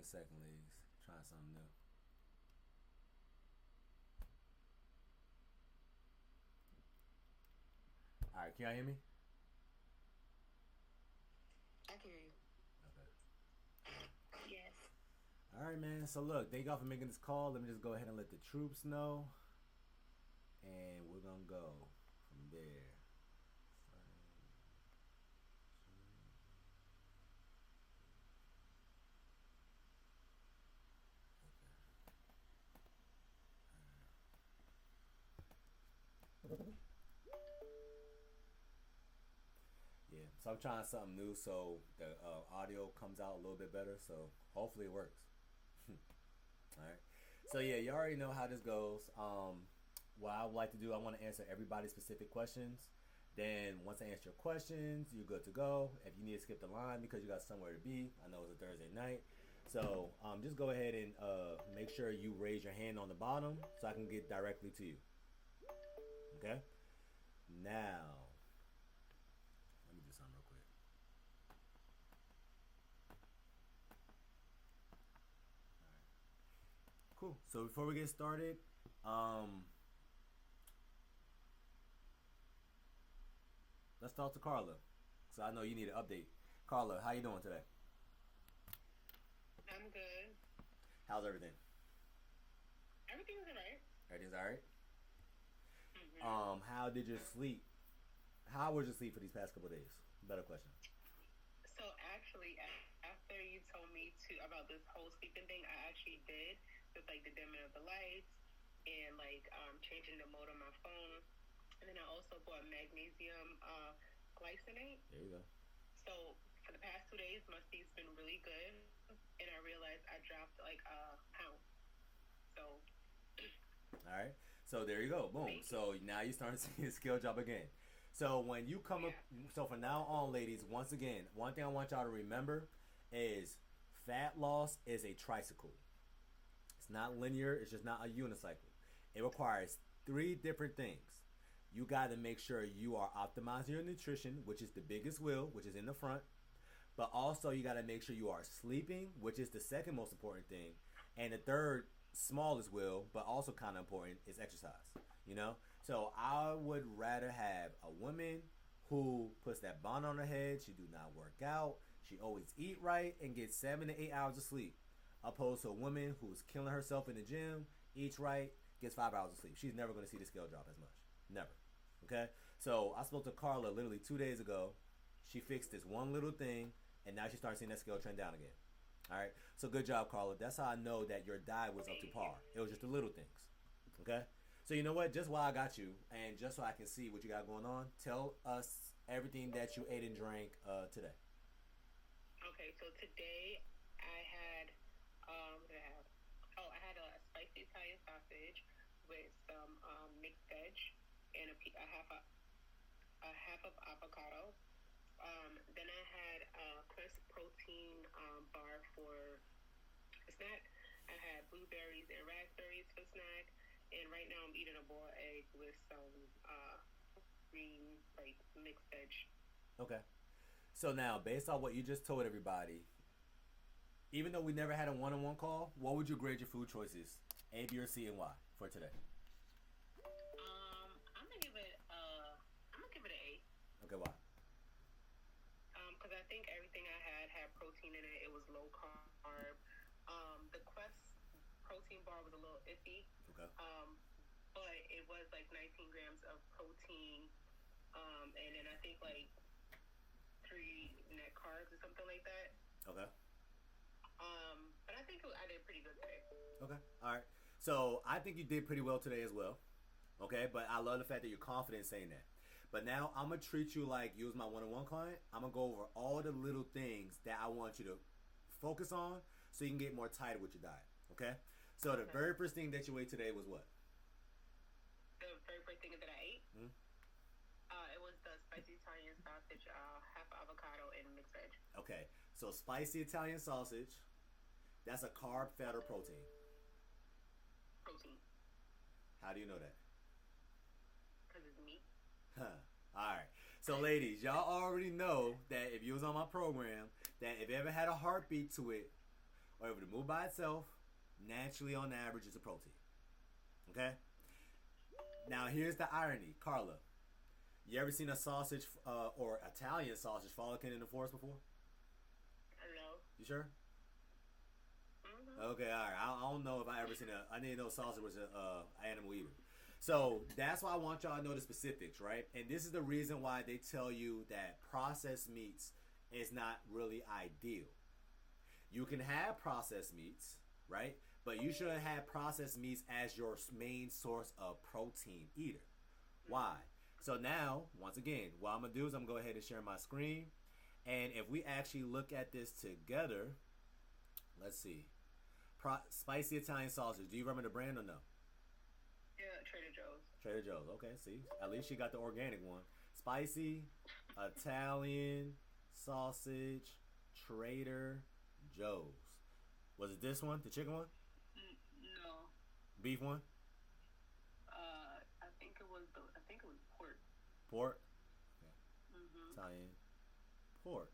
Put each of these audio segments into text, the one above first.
second, ladies. Trying something new. All right, can y'all hear me? I can hear you. Okay. Yes. All right, man. So look, thank y'all for making this call. Let me just go ahead and let the troops know, and we're gonna go from there. Yeah, so I'm trying something new so the audio comes out a little bit better. So hopefully it works. All right. So yeah, you already know how this goes. What I would like to do, I want to answer everybody's specific questions. Then once I answer your questions, you're good to go. If you need to skip the line because you got somewhere to be, I know it's a Thursday night. So just go ahead and make sure you raise your hand on the bottom so I can get directly to you. Okay. Now, let me do something real quick. Cool. So before we get started, let's talk to Carla. So I know you need an update. Carla, how you doing today? I'm good. How's everything? Everything's alright. Everything's all right. Mm-hmm. How did your sleep? How was your sleep for these past couple of days? Better question. So actually, after you told me about this whole sleeping thing, I actually did with like the dimming of the lights and like changing the mode on my phone, and then I also bought magnesium glycinate. There you go. So for the past 2 days, my sleep's been really good, and I realized I dropped like a pound. So All right. So there you go. Boom. thank you. So now you're starting to see the skill job again. So when you come up, Yeah. so from now on, ladies, once again, one thing I want y'all to remember is fat loss is a tricycle. It's not linear. It's just not a unicycle. It requires three different things. You got to make sure you are optimizing your nutrition, which is the biggest wheel, which is in the front. But also, you got to make sure you are sleeping, which is the second most important thing. And the third smallest wheel, but also kind of important, is exercise. You know? So I would rather have a woman who puts that bond on her head. She do not work out. She always eat right and gets 7 to 8 hours of sleep. Opposed to a woman who's killing herself in the gym, eats right, gets 5 hours of sleep. She's never going to see the scale drop as much. Never. Okay? So I spoke to Carla literally 2 days ago. She fixed this one little thing, and now she's starting seeing that scale trend down again. All right? So good job, Carla. That's how I know that your diet was up to Thank you. par. It was just the little things. Okay? So you know what? Just while I got you, and just so I can see what you got going on, tell us everything that you ate and drank today. Okay, so today I had what did I have? Oh, I had a spicy Italian sausage with some mixed veg and a half of avocado. Then I had a crisp protein bar for a snack. I had blueberries and raspberries for snack, and right now I'm eating a boiled egg with some green like mixed veg. Okay. So now, based on what you just told everybody, even though we never had a one-on-one call, what would you grade your food choices? A, B, or C, and why for today? I'm gonna give it an eight. Okay, why? Because I think everything I had protein in it. It was low carb. The Quest protein bar was a little iffy, Okay. but it was like 19 grams of protein, and then I think like three net carbs or something like that. Okay. But I think I did pretty good today. Okay. All right. So I think you did pretty well today as well. Okay, but I love the fact that you're confident saying that. But now I'm gonna treat you like you was my one-on-one client. I'm gonna go over all the little things that I want you to focus on so you can get more tighter with your diet. Okay. So the Okay. very first thing that you ate today was what? The very first thing that I ate, Hmm? it was the spicy Italian sausage, half avocado and mixed veg. Okay. So spicy Italian sausage. That's a carb, fat, or protein. Protein, How do you know that? because it's meat. Huh. All right. So, ladies, y'all already know that if you was on my program, that if it ever had a heartbeat to it, or if it move by itself, naturally on average it's a protein. Okay? Now here's the irony, Carla. You ever seen a sausage or Italian sausage frolicking in the forest before? No. You sure? Mm-hmm. Okay, all right. I don't know if I ever seen a. I didn't know sausage was a animal either. So that's why I want y'all to know the specifics, right? And this is the reason why they tell you that processed meats is not really ideal. You can have processed meats, right? But you shouldn't have processed meats as your main source of protein either. Why? So now, once again, what I'm gonna do is I'm gonna go ahead and share my screen, and if we actually look at this together, let's see. Spicy Italian sausage. Do you remember the brand or no? Yeah, Trader Joe's. Trader Joe's. Okay, see, at least she got the organic one. Spicy Italian sausage, Trader Joe's. Was it this one, the chicken one? No. Beef one? I think it was pork. Pork? Okay. Mhm. Italian pork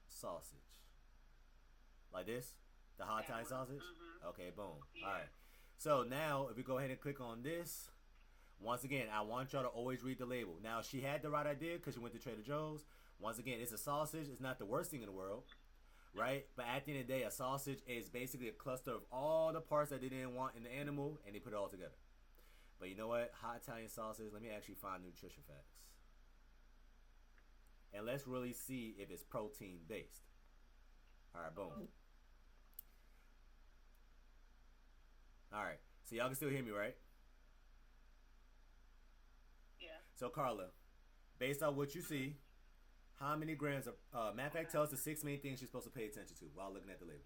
sausage. Like this? The hot Italian sausage? Mhm. Okay, boom. Yeah. All right. So now, if we go ahead and click on this, once again, I want y'all to always read the label. Now, she had the right idea because she went to Trader Joe's. Once again, it's a sausage. It's not the worst thing in the world, right? But at the end of the day, a sausage is basically a cluster of all the parts that they didn't want in the animal, and they put it all together. But you know what? Hot Italian sausage, let me actually find nutrition facts. And let's really see if it's protein based. All right, boom. All right, so y'all can still hear me, right? Yeah. So Carla, based on what you see, how many grams of matter of fact, tell us the 6 main things you're supposed to pay attention to while looking at the label.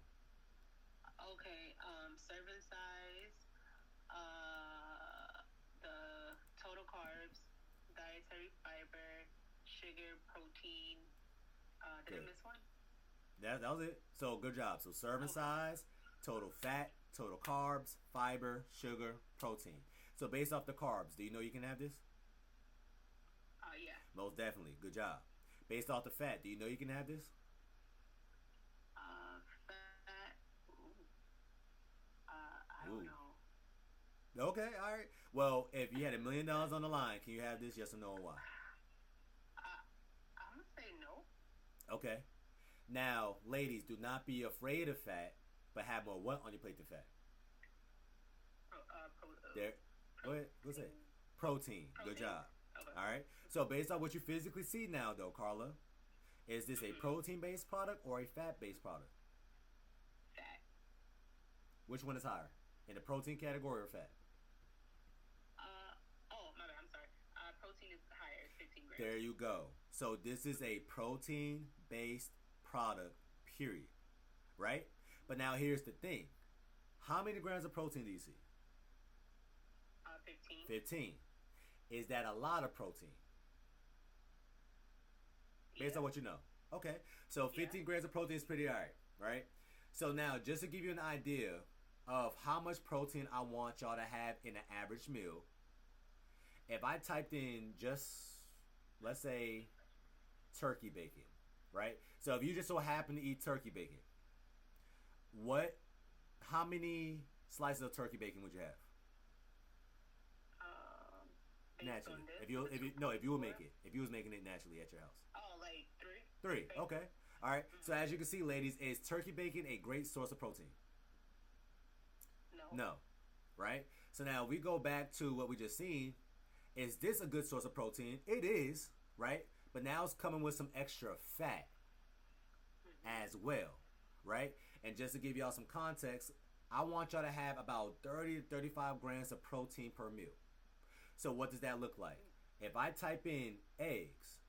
Okay. Serving size. The total carbs, dietary fiber, sugar, protein. Did I miss one? That was it. So good job. So serving size, total fat, total carbs, fiber, sugar, protein. So based off the carbs, do you know you can have this? Yeah. Most definitely. Good job. Based off the fat, do you know you can have this? Fat. I don't know. Okay, all right. Well, if you had $1 million on the line, can you have this? Yes or no, or why? I'm gonna say no. Okay. Now, ladies, do not be afraid of fat, but have more what on your plate than fat? There. What's it? Protein. Good job. Okay. All right. So based on what you physically see now, though, Carla, is this a protein-based product or a fat-based product? Fat. Which one is higher, in the protein category or fat? My bad. I'm sorry. Protein is higher, 15 grams. There you go. So this is a protein-based product, period. Right? But now here's the thing. How many grams of protein do you see? 15. 15. Is that a lot of protein? Based on what you know. Okay. So 15 grams of protein is pretty alright, right? So now, just to give you an idea of how much protein I want y'all to have in an average meal, if I typed in just, let's say, turkey bacon, right? So if you just so happen to eat turkey bacon, how many slices of turkey bacon would you have? Naturally, if you were making it, if you was making it naturally at your house. Oh, like 3. 3. Okay. All right. So as you can see, ladies, is turkey bacon a great source of protein? No. No. Right. So now we go back to what we just seen. Is this a good source of protein? It is, right? But now it's coming with some extra fat as well, right? And just to give y'all some context, I want y'all to have about 30 to 35 grams of protein per meal. So what does that look like? If I type in eggs,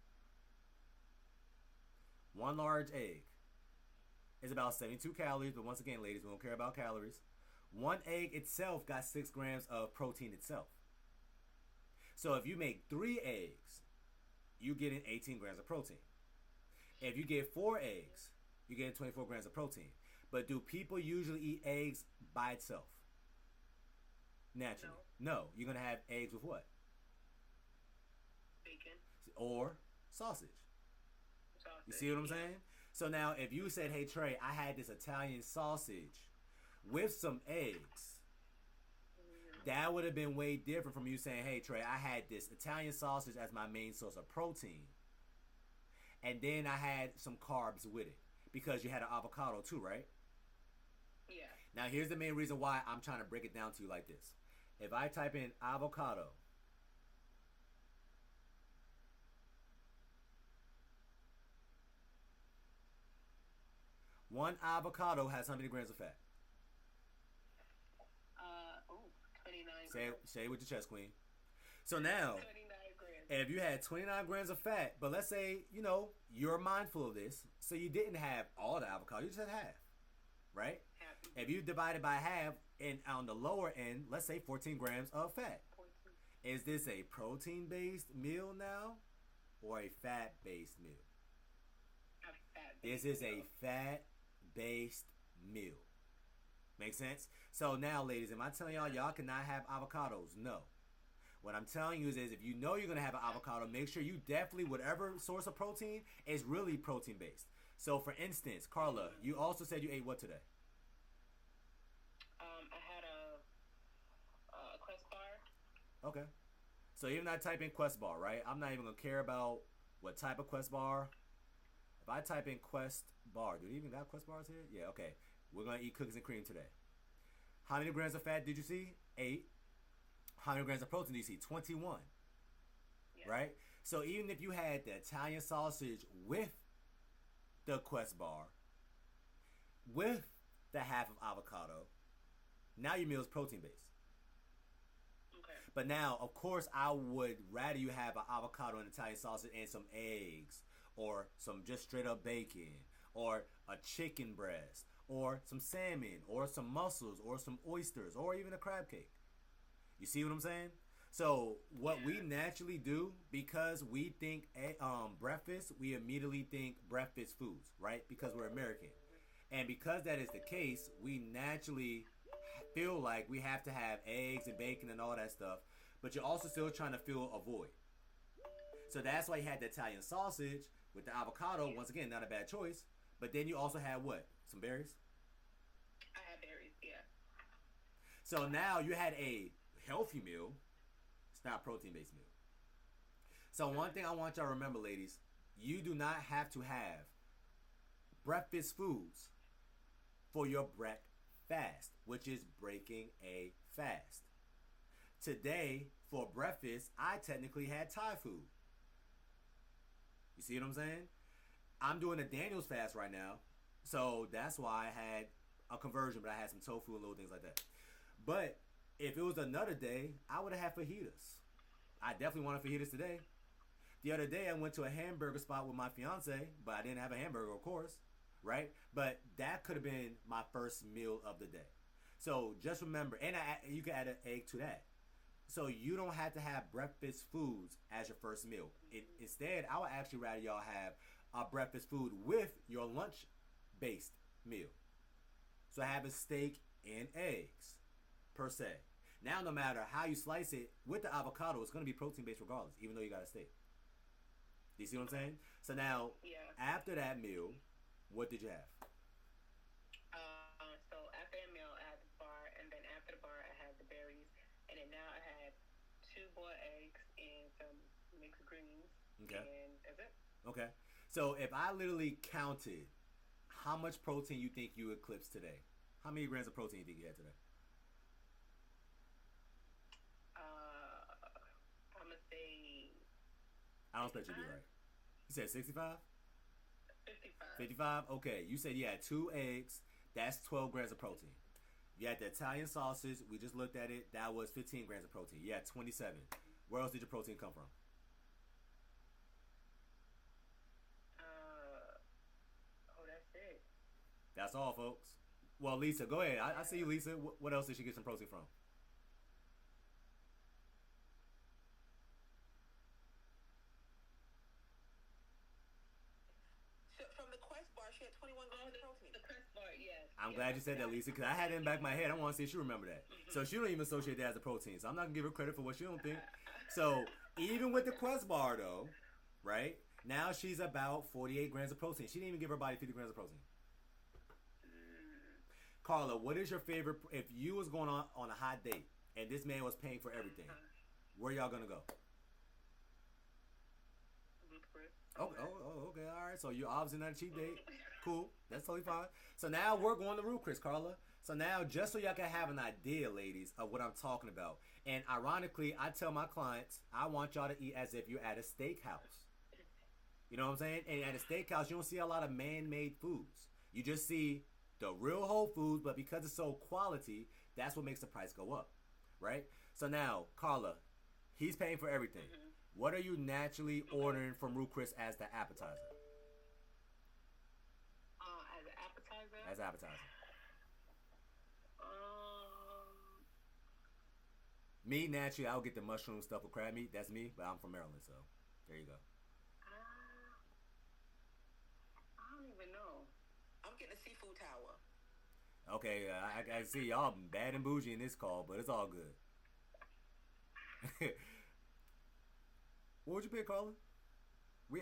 1 large egg is about 72 calories, but once again, ladies, we don't care about calories. 1 egg itself got 6 grams of protein itself. So if you make 3 eggs, you get 18 grams of protein. If you get 4 eggs, you get 24 grams of protein. But do people usually eat eggs by itself? Naturally. No. You're going to have eggs with what? Bacon. Or sausage. You see what I'm saying? So now, if you said, "Hey Trey, I had this Italian sausage with some eggs," that would have been way different from you saying, "Hey Trey, I had this Italian sausage as my main source of protein, and then I had some carbs with it because you had an avocado too, right?" Yeah. Now, here's the main reason why I'm trying to break it down to you like this. If I type in avocado, one avocado has how many grams of fat? 29 Say grams. say it with your chest, queen. So now, 29 grams. if you had 29 grams of fat, but let's say, you're mindful of this, so you didn't have all the avocado, you just had half, right? Happy. If you divide it by half, and on the lower end, let's say 14 grams of fat. 14. Is this a protein-based meal now, or a fat-based meal? A fat This is a fat-based meal. Make sense? So now, ladies, am I telling y'all cannot have avocados? No. What I'm telling you is if you know you're going to have an avocado, make sure you definitely, whatever source of protein, is really protein-based. So, for instance, Carla, you also said you ate what today? I had a Quest bar. Okay. So even I type in Quest bar, right? I'm not even going to care about what type of Quest bar. If I type in Quest bar, do they even got Quest bars here? Yeah, okay. We're going to eat cookies and cream today. How many grams of fat did you see? 8. How many grams of protein did you see? 21. Yeah. Right? So even if you had the Italian sausage with the Quest bar, with the half of avocado, now your meal is protein based. Okay. But now, of course, I would rather you have an avocado and Italian sausage and some eggs, or some just straight up bacon, or a chicken breast, or some salmon, or some mussels, or some oysters, or even a crab cake. You see what I'm saying? So what we naturally do, because we think breakfast, we immediately think breakfast foods, right? Because we're American. And because that is the case, we naturally feel like we have to have eggs and bacon and all that stuff, but you're also still trying to fill a void. So that's why you had the Italian sausage with the avocado. Once again, not a bad choice. But then you also had what? Some berries? I had berries, yeah. So now you had a healthy meal. It's not a protein-based meal. So one thing I want y'all to remember, ladies, you do not have to have breakfast foods for your breakfast, which is breaking a fast. Today, for breakfast, I technically had Thai food. You see what I'm saying? I'm doing a Daniel's fast right now, so that's why I had a conversion, but I had some tofu and little things like that. But if it was another day, I would have had fajitas. I definitely wanted fajitas today. The other day, I went to a hamburger spot with my fiance, but I didn't have a hamburger, of course, right? But that could have been my first meal of the day. So just remember, and you can add an egg to that. So you don't have to have breakfast foods as your first meal. Instead, I would actually rather y'all have a breakfast food with your lunch-based meal. So have a steak and eggs, per se. Now, no matter how you slice it, with the avocado, it's going to be protein-based regardless, even though you got a steak. Do you see what I'm saying? So now, after that meal, what did you have? So after that meal, I had the bar, and then after the bar, I had the berries, and then now I had 2 boiled eggs and some mixed greens. Okay. And that's it. Okay. So if I literally counted how much protein you think you eclipsed today, how many grams of protein you think you had today? I'm gonna say. I don't expect you to be right. You said 65? 55. 55? Okay. You said you had 2 eggs. That's 12 grams of protein. You had the Italian sausage. We just looked at it. That was 15 grams of protein. You had 27. Where else did your protein come from? That's it. That's all, folks. Well, Lisa, go ahead. I see you, Lisa. What else did she get some protein from? From the Quest bar, she had 21 grams of protein. The Quest bar, yes. I'm glad you said that, Lisa, because I had it in the back of my head. I want to see if she remember that. So she don't even associate that as a protein. So I'm not going to give her credit for what she don't think. So even with the Quest bar, though, right, Now she's about 48 grams of protein. She didn't even give her body 50 grams of protein. Carla, what is your favorite? If you was going on a hot date and this man was paying for everything, where y'all gonna go? Okay, all right. So you're obviously not a cheap date. Cool, that's totally fine. So now we're going to Ruth Chris, Carla. So now, just so y'all can have an idea, ladies, of what I'm talking about. And ironically, I tell my clients, I want y'all to eat as if you're at a steakhouse. You know what I'm saying? And at a steakhouse, you don't see a lot of man-made foods. You just see the real whole foods, but because it's so quality, that's what makes the price go up, right? So now, Carla, he's paying for everything. What are you naturally ordering from Ruth Chris as the appetizer? As an appetizer? As appetizer. Me, naturally, I'll get the mushroom stuff with crab meat. That's me, but I'm from Maryland, so there you go. I don't even know. I'm getting a seafood tower. Okay, I see y'all bad and bougie in this call, but it's all good. What would you pick, Carla?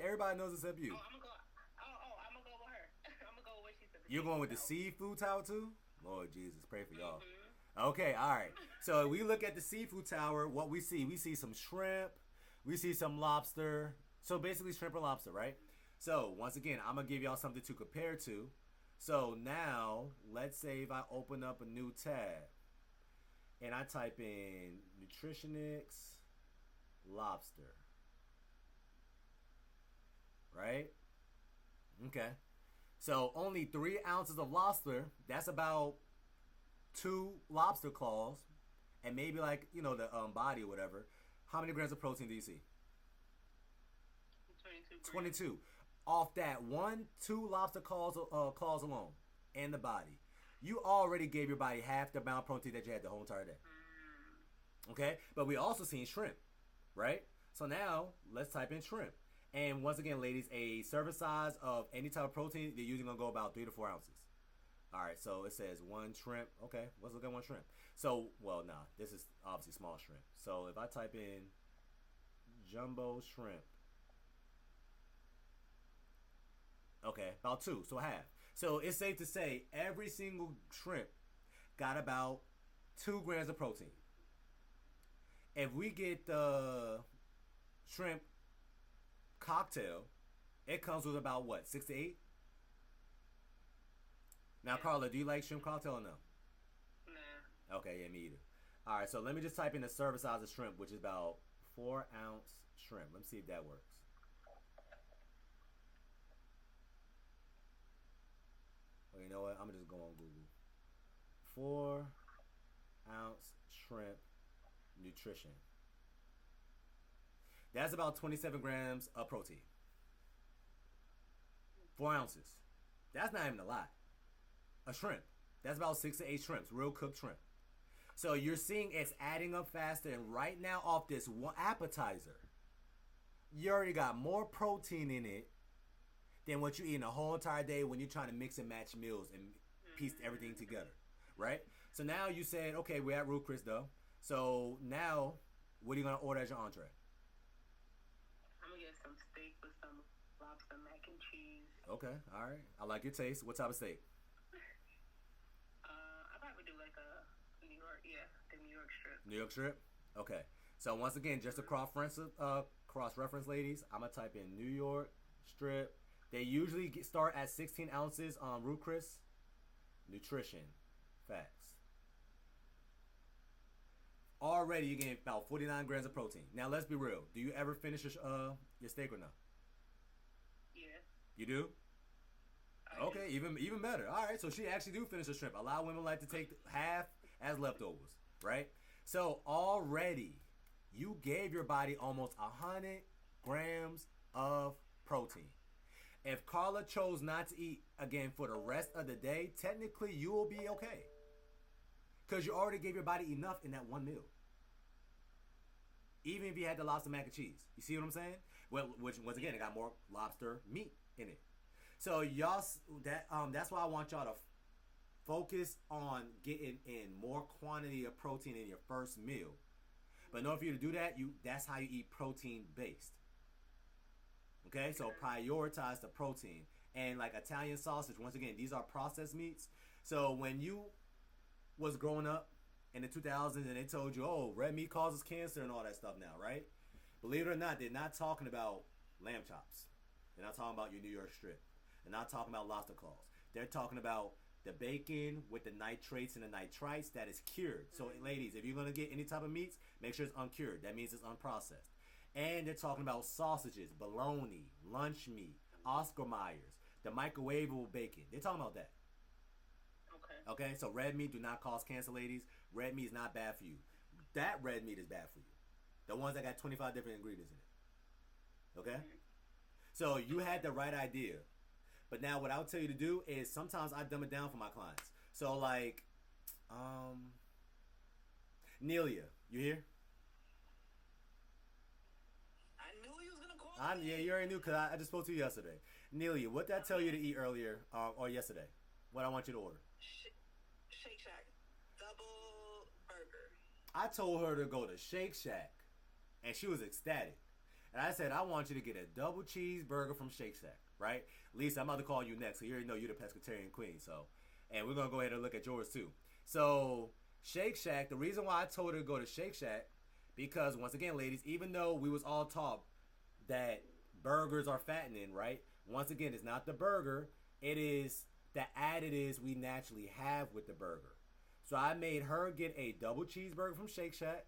Everybody knows except you. I'm gonna go with her. I'm gonna go with what she said. You're going with the seafood tower too? Lord Jesus, pray for y'all. Okay, all right. So we look at the seafood tower. What we see some shrimp, we see some lobster. So basically shrimp and lobster, right? So once again, I'm gonna give y'all something to compare to. So now, let's say if I open up a new tab and I type in Nutritionics lobster. Right? Okay. So only 3 ounces of lobster. That's about 2 lobster claws, and maybe like the body or whatever. How many grams of protein do you see? 22. Off that 2 lobster claws alone, and the body, you already gave your body half the amount of protein that you had the whole entire day. Okay, but we also seen shrimp, right? So now let's type in shrimp. And once again, ladies, a serving size of any type of protein, they're usually going to go about 3 to 4 ounces. All right, so it says 1 shrimp. Okay, let's look at 1 shrimp. So, well, nah, this is obviously small shrimp. So if I type in jumbo shrimp, okay, about 2, so half. So it's safe to say every single shrimp got about 2 grams of protein. If we get the shrimp cocktail, it comes with about what, 6 to 8? Now, Carla, do you like shrimp cocktail or no? Nah. Okay, yeah, me either. All right, so let me just type in the serving size of shrimp, which is about 4-ounce shrimp. Let me see if that works. Well, you know what? I'm gonna just go on Google. 4-ounce shrimp nutrition. That's about 27 grams of protein. 4 ounces. That's not even a lot. A shrimp. That's about 6 to 8 shrimps, real cooked shrimp. So you're seeing it's adding up faster, and right now off this one appetizer, you already got more protein in it than what you eat in a whole entire day when you're trying to mix and match meals and piece everything together, right? So now you said, okay, we're at Ruth Chris though. So now, what are you gonna order as your entree? I'm gonna get some steak with some lobster mac and cheese. Okay, all right. I like your taste. What type of steak? I probably do like a New York, the New York strip. New York strip? Okay. So once again, just to cross-reference, ladies, I'm gonna type in New York strip. They usually start at 16 ounces on Ruth Chris. Nutrition facts. Already you're getting about 49 grams of protein. Now let's be real. Do you ever finish your steak or no? Yeah. You do? Okay, even better. All right, so she actually do finish the shrimp. A lot of women like to take half as leftovers, right? So already you gave your body almost 100 grams of protein. If Carla chose not to eat again for the rest of the day, technically you will be okay. Because you already gave your body enough in that one meal. Even if you had the lobster mac and cheese. You see what I'm saying? Well, which, once again, it got more lobster meat in it. So y'all, that's why I want y'all to focus on getting in more quantity of protein in your first meal. But in order for you to do that, that's how you eat protein based. Okay, so prioritize the protein. And like Italian sausage, once again, these are processed meats. So when you was growing up in the 2000s and they told you, oh, red meat causes cancer and all that stuff now, right? Believe it or not, they're not talking about lamb chops. They're not talking about your New York strip. They're not talking about lobster claws. They're talking about the bacon with the nitrates and the nitrites that is cured. So, ladies, if you're going to get any type of meats, make sure it's uncured. That means it's unprocessed. And they're talking about sausages, bologna, lunch meat, Oscar Mayer's, the microwavable bacon. They're talking about that. Okay, so red meat do not cause cancer, ladies. Red meat is not bad for you. That red meat is bad for you. The ones that got 25 different ingredients in it. Okay? So you had the right idea. But now what I'll tell you to do is sometimes I dumb it down for my clients. So like, Nelia, you here? I knew he was gonna call me. Yeah, you already knew because I just spoke to you yesterday. Nelia, what did I tell you to eat earlier or yesterday? What I want you to order? Shake Shack double burger. I told her to go to Shake Shack, and she was ecstatic. And I said, I want you to get a double cheeseburger from Shake Shack, right? Lisa, I'm about to call you next, so you already know you're the pescatarian queen, so. And we're going to go ahead and look at yours, too. So, Shake Shack, the reason why I told her to go to Shake Shack, because, once again, ladies, even though we was all taught that burgers are fattening, right? Once again, it's not the burger. It is the additives we naturally have with the burger. So, I made her get a double cheeseburger from Shake Shack.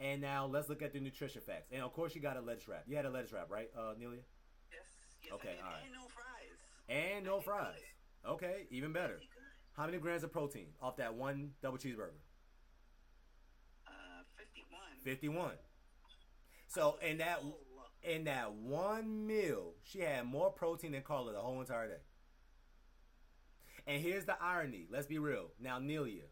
And now let's look at the nutrition facts. And of course, you got a lettuce wrap. You had a lettuce wrap, right, Nelia? Yes. Okay, all right. And no fries. And no fries. Okay, even better. How many grams of protein off that one double cheeseburger? 51. 51. So in that one meal, she had more protein than Carla the whole entire day. And here's the irony. Let's be real. Now, Nelia,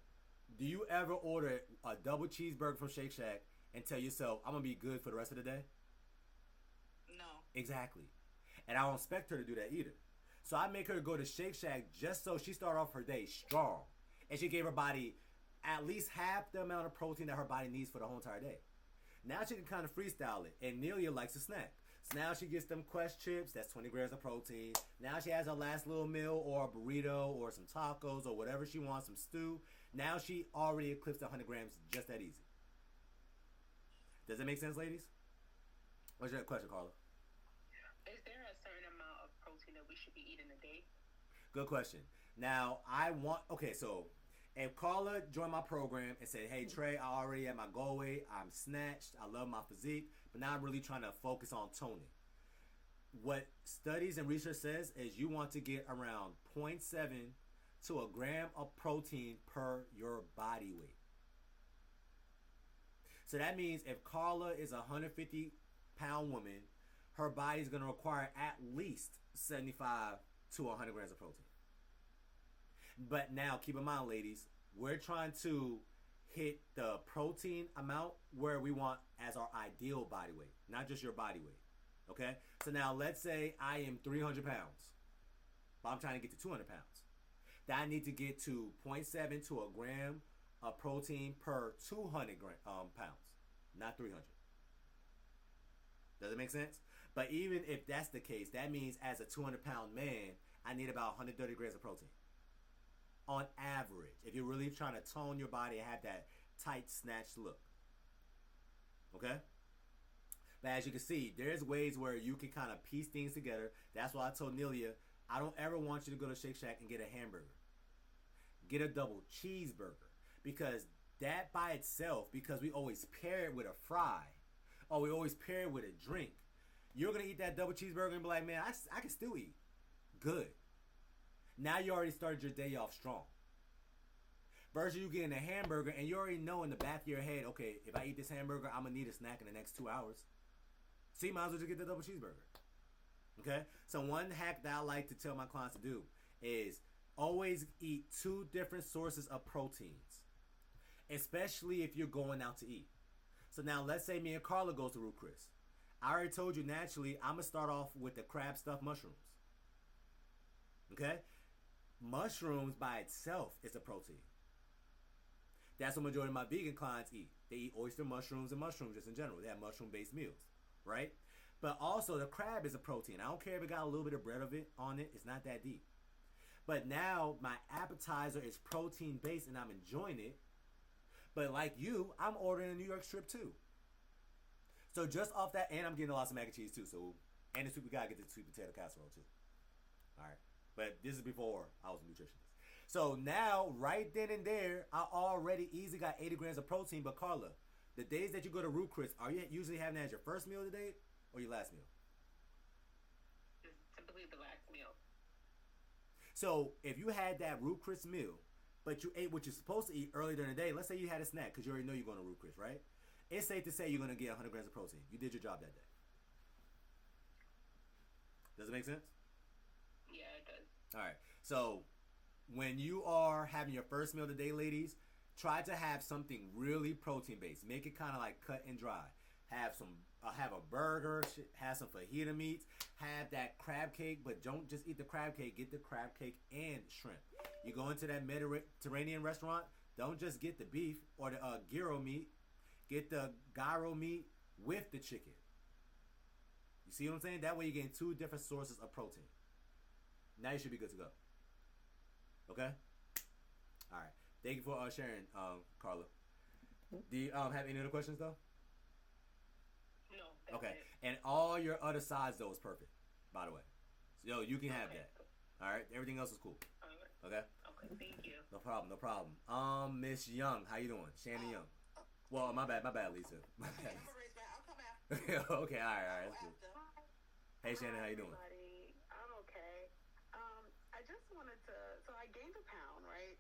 do you ever order a double cheeseburger from Shake Shack and tell yourself, I'm going to be good for the rest of the day? No. Exactly. And I don't expect her to do that either. So I make her go to Shake Shack just so she start off her day strong. And she gave her body at least half the amount of protein that her body needs for the whole entire day. Now she can kind of freestyle it. And Nelia likes to snack. So now she gets them Quest chips. That's 20 grams of protein. Now she has her last little meal or a burrito or some tacos or whatever she wants, some stew. Now she already eclipsed 100 grams just that easy. Does that make sense, ladies? What's your question, Carla? Is there a certain amount of protein that we should be eating a day? Good question. Now, so if Carla joined my program and said, hey, Trey, I already at my goal weight. I'm snatched. I love my physique. But now I'm really trying to focus on toning. What studies and research says is you want to get around 0.7 to a gram of protein per your body weight. So that means if Carla is a 150-pound woman, her body is going to require at least 75 to 100 grams of protein. But now, keep in mind, ladies, we're trying to hit the protein amount where we want as our ideal body weight, not just your body weight. Okay? So now, let's say I am 300 pounds, but I'm trying to get to 200 pounds. That I need to get to 0.7 to a gram of protein per 200 pounds, not 300. Does it make sense? But even if that's the case, that means as a 200-pound man, I need about 130 grams of protein. On average, if you're really trying to tone your body and have that tight, snatched look. Okay? But as you can see, there's ways where you can kind of piece things together. That's why I told Nelia, I don't ever want you to go to Shake Shack and get a hamburger. Get a double cheeseburger. Because that by itself, because we always pair it with a fry, or we always pair it with a drink, you're going to eat that double cheeseburger and be like, man, I can still eat. Good. Now you already started your day off strong. Versus you getting a hamburger and you already know in the back of your head, okay, if I eat this hamburger, I'm going to need a snack in the next 2 hours. So you might as well just get the double cheeseburger. Okay? So one hack that I like to tell my clients to do is always eat 2 different sources of proteins. Especially if you're going out to eat. So now let's say me and Carla goes to Ruth Chris. I already told you naturally I'm going to start off with the crab stuffed mushrooms. Okay? Mushrooms by itself is a protein. That's what majority of my vegan clients eat. They eat oyster mushrooms and mushrooms just in general. They have mushroom-based meals, right? But also the crab is a protein. I don't care if it got a little bit of bread of it on it. It's not that deep. But now my appetizer is protein based and I'm enjoying it. But like you, I'm ordering a New York strip too. So just off that, and I'm getting lots of mac and cheese too. So and the sweet, we gotta get the sweet potato casserole too. All right. But this is before I was a nutritionist. So now, right then and there, I already easily got 80 grams of protein. But Carla, the days that you go to Root Chris, are you usually having that as your first meal of the day or your last meal? Typically the last meal. So if you had that Root Chris meal, but you ate what you're supposed to eat earlier during the day, let's say you had a snack because you already know you're going to Root Chris, right? It's safe to say you're going to get 100 grams of protein. You did your job that day. Does it make sense? Yeah, it does. All right. So when you are having your first meal of the day, ladies, try to have something really protein based. Make it kind of like cut and dry. Have a burger. Have some fajita meats. Have that crab cake, but don't just eat the crab cake. Get the crab cake and shrimp. You go into that Mediterranean restaurant. Don't just get the beef or the gyro meat. Get the gyro meat with the chicken. You see what I'm saying? That way you're getting two different sources of protein. Now you should be good to go. Okay? All right. Thank you for sharing, Carla. Do you have any other questions, though? No. That's Okay. it. And all your other sides, though, is perfect, by the way. So, you can have that. All right? Everything else is cool. Okay? Okay, thank you. No problem, no problem. Miss Young, how you doing? Shannon Young. Well, my bad, Lisa. My Okay, bad. I'm gonna raise my. I'll come after. Okay, all right, that's cool. After. Hey, Shannon, how you doing? Everybody. I'm okay. I just wanted to. So I gained a pound, right?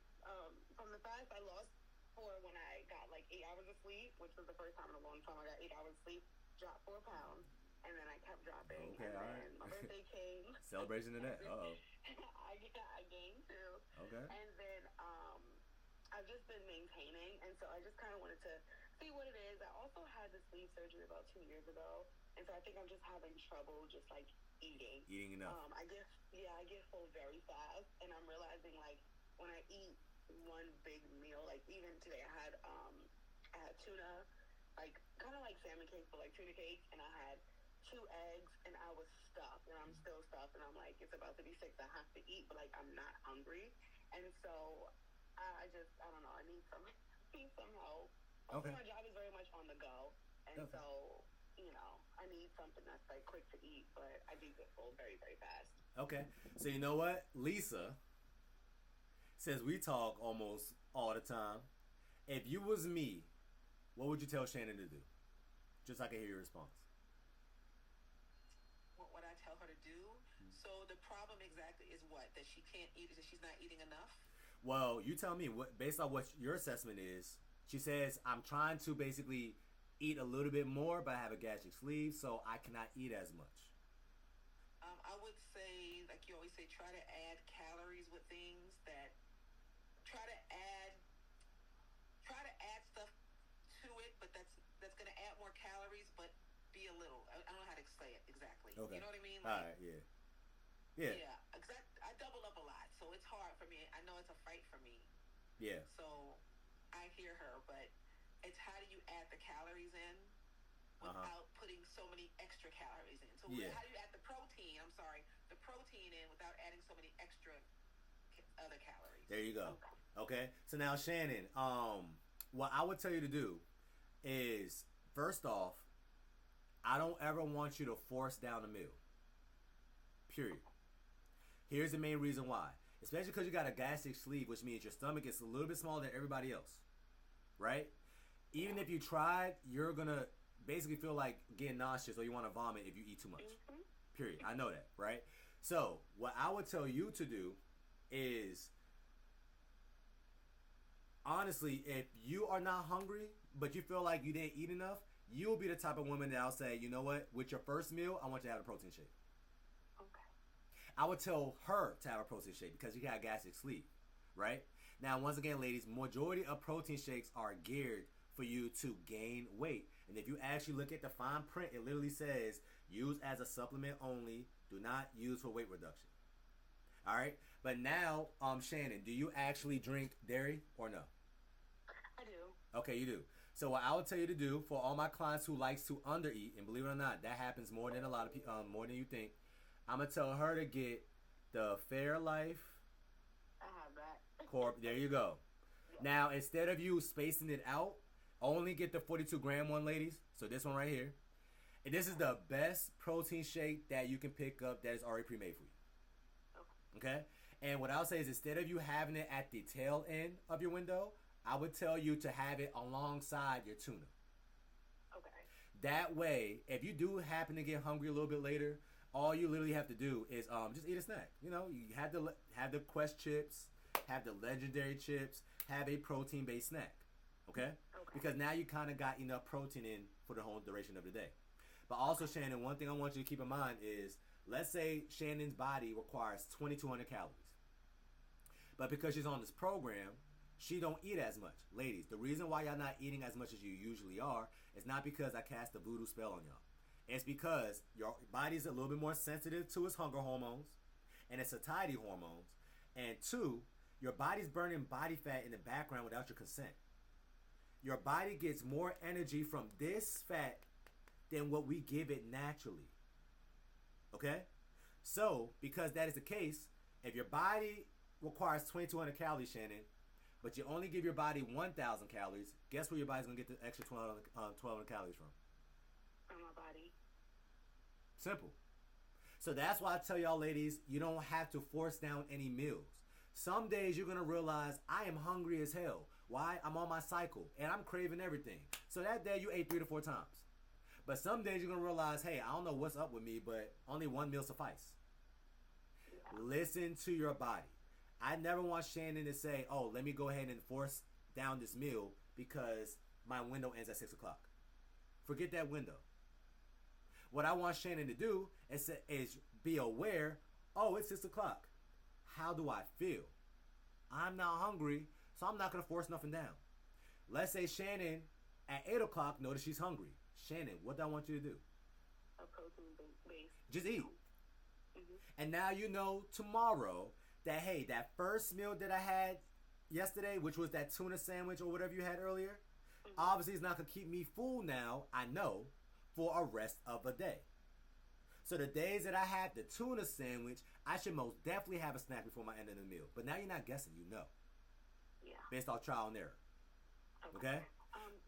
From the fast I lost for when I got like 8 hours of sleep, which was the first time in a long time I got 8 hours of sleep. Dropped 4 pounds, and then I kept dropping. Okay, and all then right. my birthday came. Celebration of that. Uh-oh. I gained 2. Okay. And then I've just been maintaining, and so I just kind of wanted to see what it is. I also had the sleeve surgery about 2 years ago, and so I think I'm just having trouble just like eating. Eating enough. I get full very fast, and I'm realizing like when I eat one big meal, like even today I had tuna, like kind of like salmon cake, but like tuna cake, and I had 2 eggs, and I was stuffed, and I'm still stuffed, and I'm like, it's about to be 6. I have to eat, but like I'm not hungry, and so I don't know. I need some help. Also, Okay. my job is very much on the go, and Okay. so I need something that's like quick to eat, but I do get full very very fast. Okay. So you know what? Lisa, since we talk almost all the time, if you was me, what would you tell Shannon to do? Just so I can hear your response. What would I tell her to do? So the problem exactly is what? That she can't eat. That she's not eating enough. Well, you tell me, what based on what your assessment is. She says, I'm trying to basically eat a little bit more, but I have a gastric sleeve, so I cannot eat as much. I would say, like you always say, try to add calories with things that. Try to add stuff to it, but that's gonna add more calories, but be a little. I don't know how to say it exactly. Okay. You know what I mean? All right, yeah. Yeah. Yeah. Because I double up a lot, so it's hard for me. I know it's a fight for me. Yeah. So I hear her, but it's how do you add the calories in without putting so many extra calories in? So Yeah. how do you add the protein? I'm sorry, the protein in without adding so many extra other calories. There you go. Okay. So now, Shannon, what I would tell you to do is, first off, I don't ever want you to force down a meal. Period. Here's the main reason why. Especially because you got a gastric sleeve, which means your stomach is a little bit smaller than everybody else. Right? Even if you tried, you're going to basically feel like getting nauseous or you want to vomit if you eat too much. Period. I know that, right? So, what I would tell you to do is, honestly, if you are not hungry, but you feel like you didn't eat enough, you'll be the type of woman that I'll say, you know what, with your first meal, I want you to have a protein shake. Okay. I would tell her to have a protein shake because you got a gastric sleeve, right? Now, once again, ladies, majority of protein shakes are geared for you to gain weight. And if you actually look at the fine print, it literally says, use as a supplement only, do not use for weight reduction. All right? But now, Shannon, do you actually drink dairy or no? I do. Okay, you do. So what I would tell you to do for all my clients who likes to undereat, and believe it or not, that happens more than a lot of people, more than you think. I'm gonna tell her to get the Fairlife I have that. Corp. There you go. Yeah. Now instead of you spacing it out, only get the 42-gram one, ladies. So this one right here. And this is the best protein shake that you can pick up that is already pre-made for you. Okay? And what I'll say is instead of you having it at the tail end of your window, I would tell you to have it alongside your tuna. Okay. That way, if you do happen to get hungry a little bit later, all you literally have to do is just eat a snack. You know, you have the Quest chips, have the legendary chips, have a protein-based snack. Okay? Because now you kind of got enough protein in for the whole duration of the day. But also, Shannon, one thing I want you to keep in mind is, let's say Shannon's body requires 2,200 calories. But because she's on this program, she don't eat as much. Ladies, the reason why y'all not eating as much as you usually are is not because I cast a voodoo spell on y'all. It's because your body's a little bit more sensitive to its hunger hormones and its satiety hormones. And two, your body's burning body fat in the background without your consent. Your body gets more energy from this fat than what we give it naturally. Okay? So, because that is the case, if your body requires 2,200 calories, Shannon, but you only give your body 1,000 calories, guess where your body's going to get the extra 1,200 calories from? From my body. Simple. So that's why I tell y'all ladies, you don't have to force down any meals. Some days you're going to realize I am hungry as hell. Why? I'm on my cycle and I'm craving everything. So that day you ate 3 to 4 times. But some days you're going to realize, hey, I don't know what's up with me, but only one meal suffice. Yeah. Listen to your body. I never want Shannon to say, oh, let me go ahead and force down this meal because my window ends at 6 o'clock. Forget that window. What I want Shannon to do is be aware, oh, it's 6 o'clock. How do I feel? I'm not hungry, so I'm not going to force nothing down. Let's say Shannon at 8 o'clock notice she's hungry. Shannon, what do I want you to do? A protein base. Just eat. Mm-hmm. And now you know tomorrow that, hey, that first meal that I had yesterday, which was that tuna sandwich or whatever you had earlier, obviously it's not going to keep me full now, I know, for a rest of a day. So the days that I had the tuna sandwich, I should most definitely have a snack before my end of the meal. But now you're not guessing, you know. Yeah. Based off trial and error. Okay?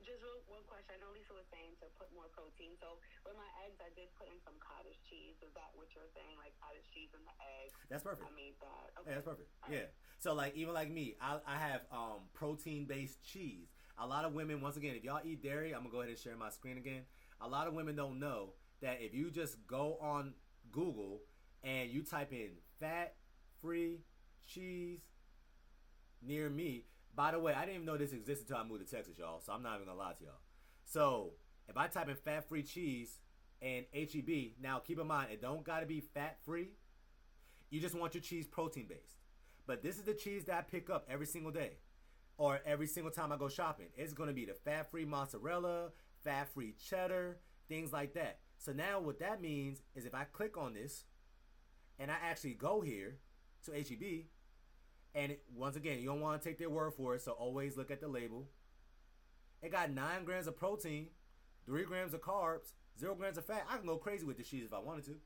Just one question. I know Lisa was saying to put more protein. So with my eggs, I did put in some cottage cheese. Is that what you're saying? Like cottage cheese in the eggs? That's perfect. I made that. Okay. Yeah, that's perfect. All yeah. right. So like even like me, I have protein-based cheese. A lot of women, once again, if y'all eat dairy, I'm going to go ahead and share my screen again. A lot of women don't know that if you just go on Google and you type in fat-free cheese near me. By the way, I didn't even know this existed until I moved to Texas, y'all. So I'm not even going to lie to y'all. So if I type in fat-free cheese and HEB, now keep in mind, it don't got to be fat-free. You just want your cheese protein-based. But this is the cheese that I pick up every single day or every single time I go shopping. It's going to be the fat-free mozzarella, fat-free cheddar, things like that. So now what that means is if I click on this and I actually go here to HEB, and once again, you don't want to take their word for it, so always look at the label. It got 9 grams of protein, 3 grams of carbs, 0 grams of fat. I can go crazy with this cheese if I wanted to.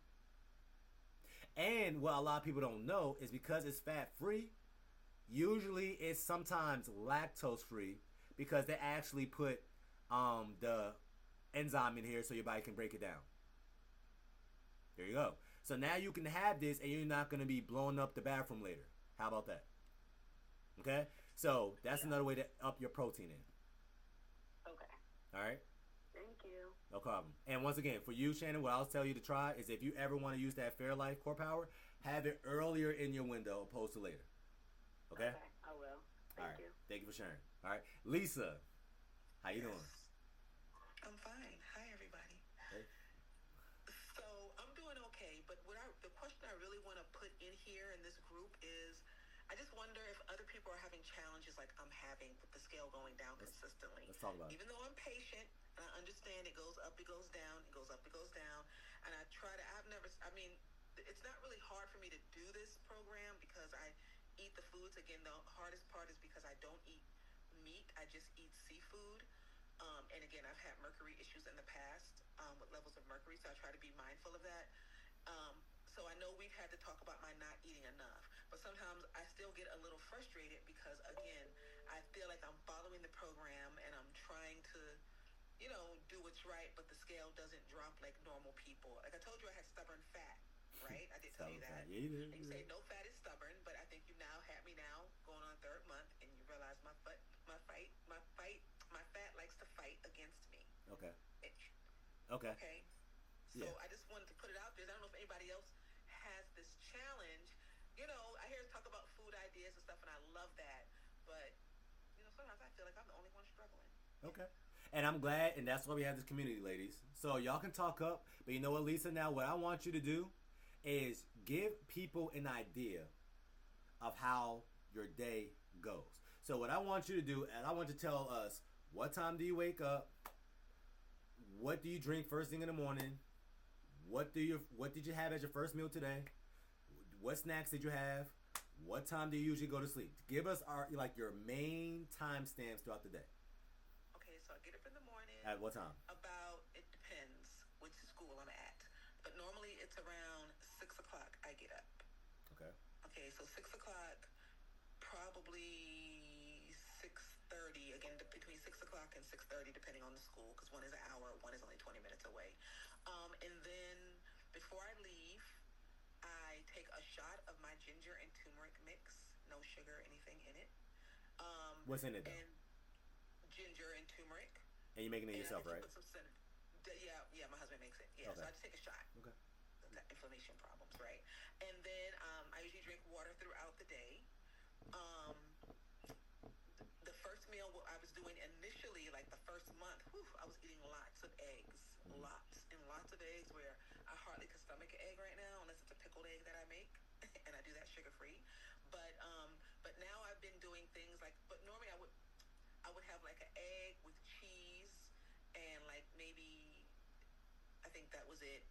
And what a lot of people don't know is because it's fat-free, usually it's sometimes lactose-free because they actually put the enzyme in here so your body can break it down. There you go. So now you can have this and you're not going to be blowing up the bathroom later. How about that? Okay? So that's another way to up your protein in. Okay. All right? Thank you. No problem. And once again, for you, Shannon, what I'll tell you to try is if you ever want to use that Fairlife Core Power, have it earlier in your window opposed to later. Okay? I will. Thank you. Thank you for sharing. All right. Lisa, how you doing? I'm fine. Hi, everybody. Hey. So I'm doing okay, but the question I really want to put in here in this group is, I just wonder if other people are having challenges like I'm having with the scale going down consistently. Let's talk about it. Even though I'm patient and I understand it goes up, it goes down, it goes up, it goes down, and I try to. It's not really hard for me to do this program because I eat the foods. Again, the hardest part is because I don't eat meat. I just eat seafood. And again, I've had mercury issues in the past with levels of mercury, so I try to be mindful of that. Um, so I know we've had to talk about my not eating enough, but sometimes I still get a little frustrated because, again, I feel like I'm following the program and I'm trying to, do what's right, but the scale doesn't drop like normal people. Like I told you, I had stubborn fat, right? I did tell you that. And you say no fat is stubborn, but I think you now had me now going on third month, and you realize my fat likes to fight against me. Okay. It, Okay. okay. So I just wanted to put it out there. I don't know if anybody else has this challenge. I hear us talk about food ideas and stuff, and I love that. But sometimes I feel like I'm the only one struggling. Okay. And I'm glad, and that's why we have this community, ladies. So y'all can talk up, but you know what, Lisa? Now what I want you to do is give people an idea of how your day goes. So what I want you to do, and I want you to tell us, what time do you wake up? What do you drink first thing in the morning? What did you have as your first meal today? What snacks did you have? What time do you usually go to sleep? Give us your main time stamps throughout the day. Okay, so I get up in the morning. At what time? It depends which school I'm at. But normally it's around 6 o'clock I get up. Okay. Okay, so 6 o'clock, probably 6:30. Again, between 6 o'clock and 6:30, depending on the school, because one is an hour, one is only 20 minutes away. And then before I leave, I take a shot of my ginger and turmeric mix. No sugar, anything in it. What's in it, though? And ginger and turmeric. And you're making it yourself, right? Put some cinnamon. Yeah, my husband makes it. Yeah, okay. So I just take a shot. Okay. The inflammation problems, right? And then I usually drink water throughout the day. The first meal I was doing initially, like the first month, I was eating lots of eggs. Lots and lots of eggs, where I hardly can stomach an egg right now unless it's a pickled egg that I make. And I do that sugar-free. But now I've been doing things like, but normally I would have like an egg with cheese and like maybe, I think that was it.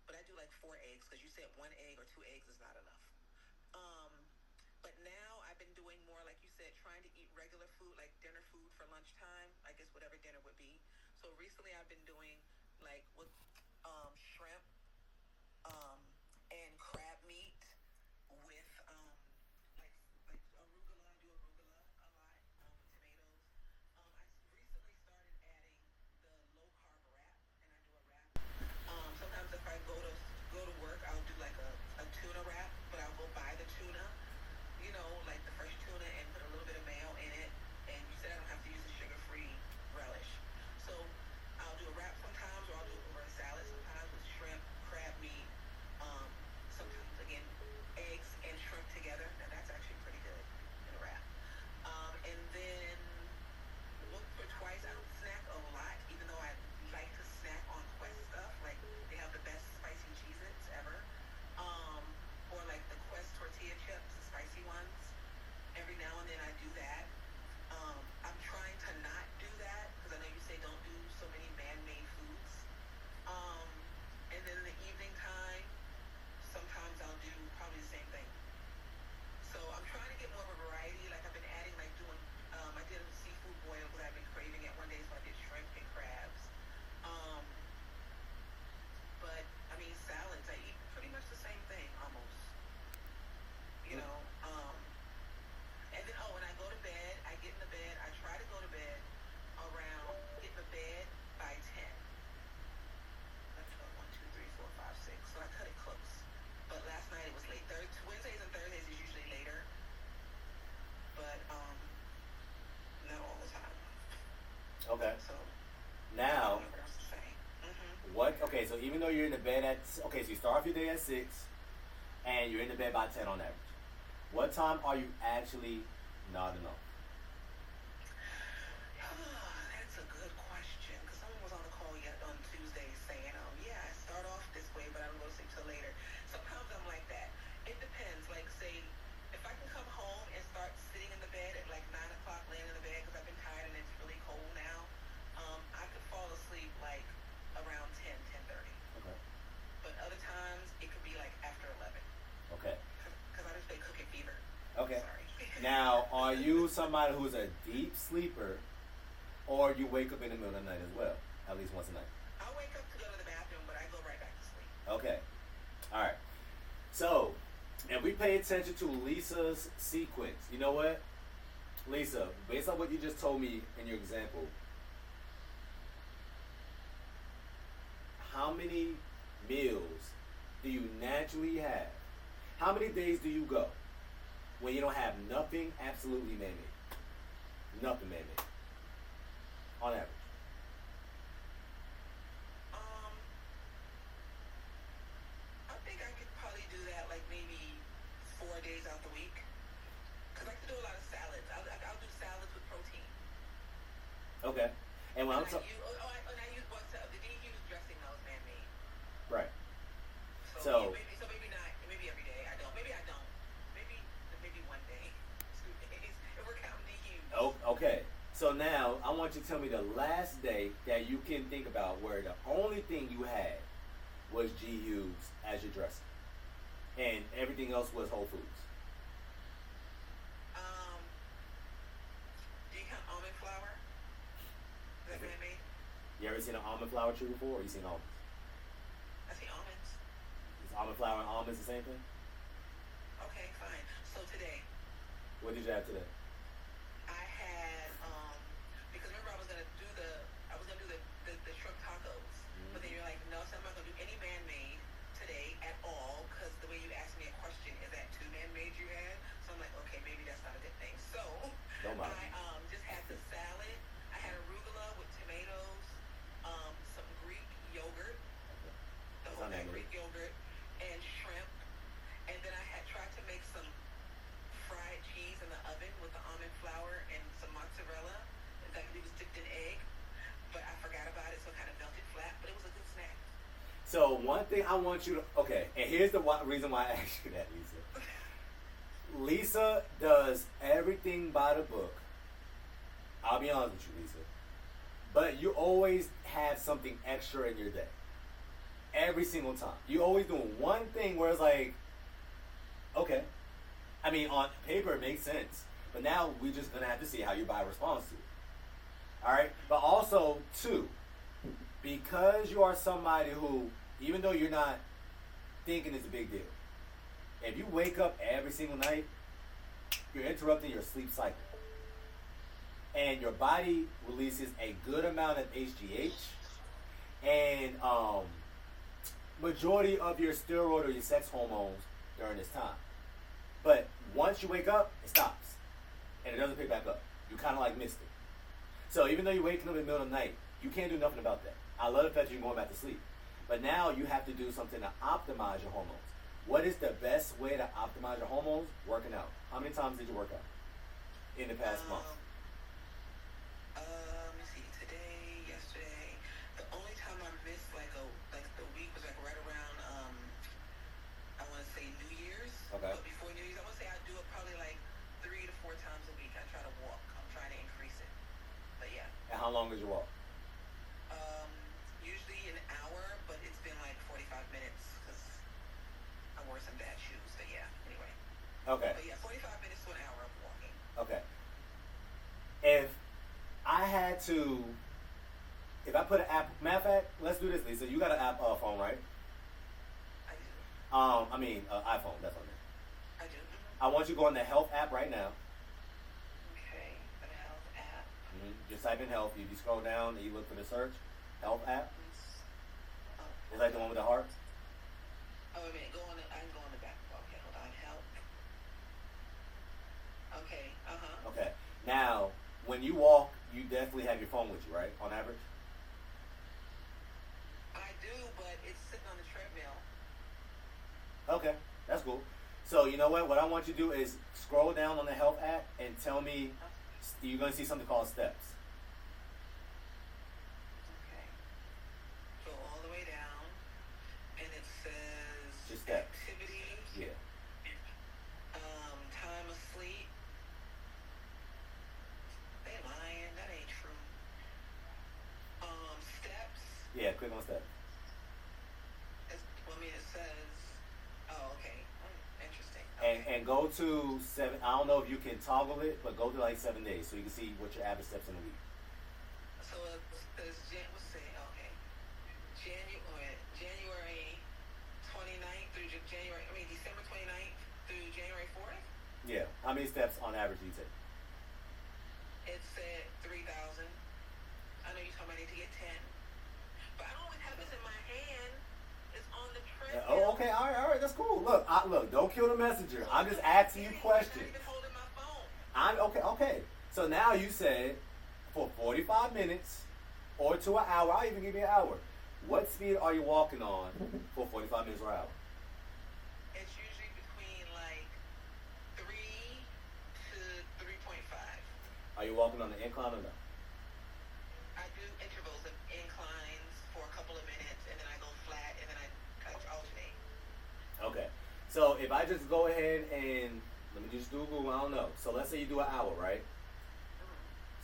But I do like 4 eggs, because you said 1 egg or 2 eggs is not enough. But now I've been doing more, like you said, trying to eat regular food, like dinner food for lunchtime, I guess whatever dinner would be. So recently I've been doing like with shrimp and crab meat with like arugula. I do arugula a lot with tomatoes. I recently started adding the low carb wrap, and I do a wrap. Sometimes if I go to work, I'll do like a tuna wrap, but I'll go buy the tuna, like the fresh tuna, and put a little bit of mayo in it. And you said I don't have to use a sugar-free relish. So I'll do a wrap sometimes, or I'll do it over a salad sometimes with shrimp, crab meat, sometimes, again, eggs and shrimp together. Now that's actually pretty good in a wrap. And then look for twice. I don't snack a lot, even though I like to snack on Quest stuff. Like, they have the best spicy Cheez-Its ever. Or like the Quest tortilla chips, the spicy ones. Every now and then I do that. I'm trying to not do that, because I know you say don't do so many man-made foods. And then in the evening time, sometimes I'll do probably the same thing. So I'm trying to get more of a variety. Like I've been adding, like doing, I did a seafood boil because I've been craving it one day, so I did shrimp and crabs. But I mean, salads, I eat pretty much the same thing almost. And then when I go to bed, I get in the bed. I try to go to bed get in the bed by 10. That's 1, 2, 3, 4, 5, 6. So I cut it close. But last night it was late. Wednesdays and Thursdays is usually later. But not all the time. Okay. So now, what else to say? Okay, so even though you're in the bed so you start off your day at 6, and you're in the bed by 10 on average. What time are you actually nodding off? That's a good question, because someone was on the call on Tuesday saying, I start off this way, but I don't go to sleep till later. Sometimes I'm like that. It depends. Like, say, if I can come home and start sitting in the bed at like 9 o'clock, laying in the bed because I've been tired and it's really cold now, I could fall asleep like around 10:30. Okay. But other times, it could be like after 11. Okay. Because I just been cooking fever. Okay. Sorry. Now, are you somebody who's a deep sleeper, or you wake up in the middle of the night as well, at least once a night. I wake up to go to the bathroom, but I go right back to sleep. Okay. All right. So, and we pay attention to Lisa's sequence. You know what? Lisa, based on what you just told me in your example, how many meals do you naturally have? How many days do you go when you don't have nothing absolutely man-made? Nothing man-made. On average. I think I could probably do that like maybe 4 days out the week. Because I can do a lot of salads. I'll do salads with protein. Okay. And when I'm I use what's the DQ's dressing that was man-made. right. So maybe not. Maybe every day. I don't. Maybe I don't. Maybe 1 day, 2 days. If we're counting DQ's. Oh, okay. So now I want you to tell me the last day that you can think about where the only thing you had was GU's as your dressing, and everything else was Whole Foods. Do you count almond flour? Is that man-made? You ever seen an almond flour tree before, or you seen almonds? I see almonds. Is almond flour and almonds the same thing? Okay, fine. So today, What did you have today? I had because remember I was gonna do the shrimp tacos, but then you're like, no, so I'm not gonna do any man-made today at all because the way you asked me a question is that 2 man-made you had, so I'm like, okay, maybe that's not a good thing. So Don't mind. I just had the salad. I had arugula with tomatoes, some Greek yogurt, the whole that Greek yogurt, and shrimp, and then I had tried to make some fried cheese in the oven with the almond flour and some mozzarella. In fact, it was dipped in egg, but I forgot about it, so it kind of melted flat. But it was a good snack. So one thing I want you to and here's the reason why I asked you that, Lisa. Lisa does everything by the book. I'll be honest with you, Lisa. But you always have something extra in your day. Every single time. You always doing one thing where it's like, okay. I mean, on paper it makes sense. But now we're just going to have to see how your body responds to it. Alright? But also, too, because you are somebody who, even though you're not thinking it's a big deal, if you wake up every single night, you're interrupting your sleep cycle. And your body releases a good amount of HGH. And majority of your steroid or your sex hormones during this time. But once you wake up, it stops. And it doesn't pick back up. You kind of like missed it. So even though you're waking up in the middle of the night, you can't do nothing about that. I love the fact that you're going back to sleep. But now you have to do something to optimize your hormones. What is the best way to optimize your hormones? Working out. How many times did you work out in the past month? Let me see. Today, yesterday, the only time I missed like the week was like right around I want to say New Year's. Okay. But before New Year's, I want to say I do it probably like 3 to 4 times a week. I try to walk. I'm trying to increase it. But yeah. And how long did you walk? Usually an hour, but it's been like 45 minutes because I wore some bad shoes. But yeah. Anyway. Okay. But yeah, 45 minutes to an hour of walking. Okay. If I had to, if I put an app, matter of fact, let's do this, Lisa. You got an app phone, right? I do. iPhone, that's on there. I do. I want you to go on the health app right now. Okay. The health app. Just type in health. If you scroll down and you look for the search, health app. Oh. It's like the one with the heart. Oh, wait a minute. I can go on the back. Okay, hold on. Help. Okay. Okay. Now, when you walk, you definitely have your phone with you, right? On average. I do, but it's sitting on the treadmill. Okay, that's cool. So you know what? What I want you to do is scroll down on the health app and tell me. You're gonna see something called steps. Okay. Go all the way down, and it says Just steps. activity, Yeah. time of sleep. They lying. That ain't true. Steps. Yeah. Click on steps. It says. Oh, okay. Interesting. Okay. And go to 7. I don't know if you can toggle it, but go to like 7 days so you can see what your average steps in a week. Yeah. How many steps on average do you take? It said 3,000. I know you told me I need to get 10. But I don't always have this in my hand. It's on the treadmill. Oh, okay. All right. That's cool. Look. Don't kill the messenger. I'm just asking you questions. I'm not even holding my phone. I'm okay. So now you said for 45 minutes or to an hour. I'll even give you an hour. What speed are you walking on for 45 minutes or an hour? It's usually between like 3 to 3.5. Are you walking on the incline or no? I do intervals of inclines for a couple of minutes, and then I go flat, and then I alternate. Okay. So if I just go ahead and let me just do Google, I don't know. So let's say you do an hour, right?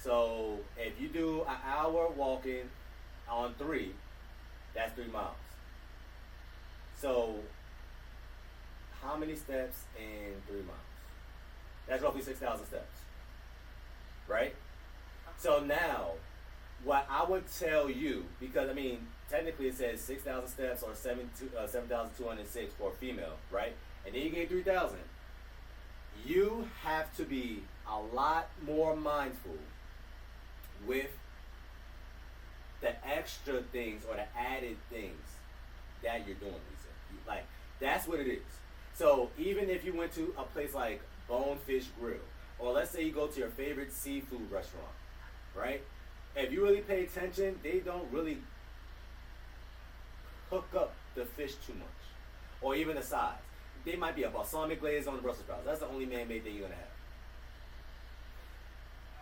So if you do an hour walking on 3, that's 3 miles. So how many steps in 3 miles? That's roughly 6,000 steps, right? So now, what I would tell you, because I mean, technically it says 6,000 steps or 7,206 for a female, right? And then you get 3,000. You have to be a lot more mindful with the extra things or the added things that you're doing, Lisa. Like, that's what it is. So even if you went to a place like Bonefish Grill, or let's say you go to your favorite seafood restaurant, right? If you really pay attention, they don't really hook up the fish too much, or even the size. They might be a balsamic glaze on the Brussels sprouts. That's the only man-made thing you're gonna have.